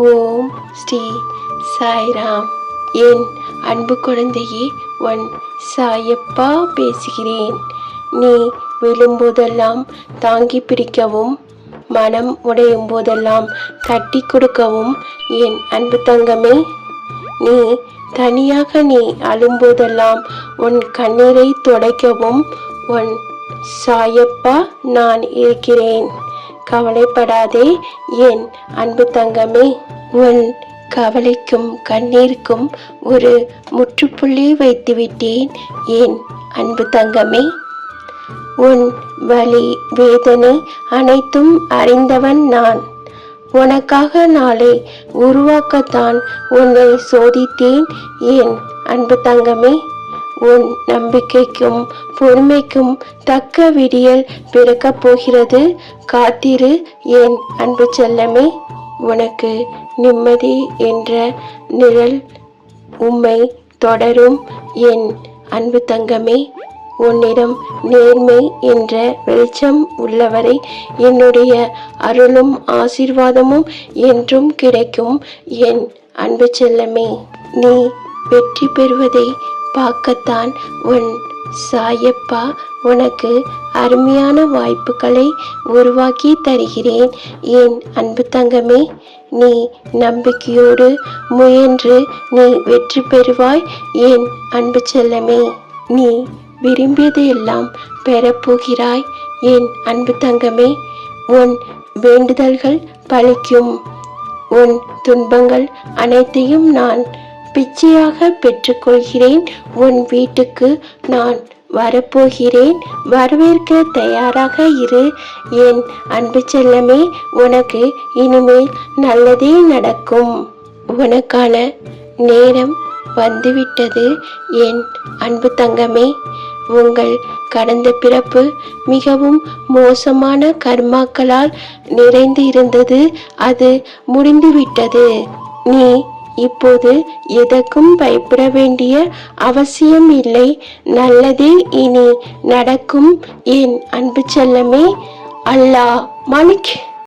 ஓம் ஸ்ரீ சாய்ராம். என் அன்பு குழந்தையே, உன் சாயப்பா பேசுகிறேன். நீ விழும்போதெல்லாம் தாங்கி பிடிக்கவும், மனம் உடையும் போதெல்லாம் தட்டி கொடுக்கவும் என் அன்பு தங்கமே. நீ தனியாக அழும்போதெல்லாம் உன் கண்ணீரை துடைக்கவும் உன் சாயப்பா நான் இருக்கிறேன். கவலைப்படாதே என் அன்பு தங்கமே. உன் கவலைக்கும் கண்ணீருக்கும் ஒரு முற்றுப்புள்ளி வைத்துவிட்டேன் என் அன்பு தங்கமே. உன் வலி வேதனை அனைத்தும் அறிந்தவன் நான். உனக்காக நாளை உருவாக்கத்தான் உன்னை சோதித்தேன் என் அன்பு தங்கமே. உன் நம்பிக்கைக்கும் பொறுமைக்கும் தக்க விடியல் பிறக்கப் போகிறது. காத்திரு என் அன்பு செல்லமே. உனக்கு நிம்மதி என்ற நிழல் உம்மை தொடரும் என் அன்பு தங்கமே. உன்னிடம் நேர்மை என்ற வெளிச்சம் உள்ளவரை என்னுடைய அருளும் ஆசீர்வாதமும் என்றும் கிடைக்கும் என் அன்பு செல்லமே. நீ வெற்றி பெறுவதை பார்க்கத்தான் உன் சாயப்பா உனக்கு அருமையான வாய்ப்புகளை உருவாக்கி தருகிறேன் என் அன்பு தங்கமே. நீ நம்பிக்கையோடு முயன்று நீ வெற்றி பெறுவாய் என் அன்பு செல்லமே. நீ விரும்பியதையெல்லாம் பெறப்போகிறாய் என் அன்பு தங்கமே. உன் வேண்டுதல்கள் பலிக்கும். உன் துன்பங்கள் அனைத்தையும் நான் பிச்சையாக பெற்றுக்கொள்கிறேன். உன் வீட்டுக்கு நான் வரப்போகிறேன். வரவேற்க தயாராக இரு என் அன்பு செல்லமே. உனக்கு இனிமேல் நல்லதே நடக்கும். உனக்கான நேரம் வந்துவிட்டது என் அன்பு தங்கமே. உங்கள் கடந்த பிறப்பு மிகவும் மோசமான கர்மாக்களால் நிறைந்து இருந்தது. அது முடிந்துவிட்டது. நீ இப்போது எதற்கும் பயப்பட வேண்டிய அவசியம் இல்லை. நல்லதே இனி நடக்கும் என் அன்பு செல்லமே. அல்லாஹ் மாலிக்.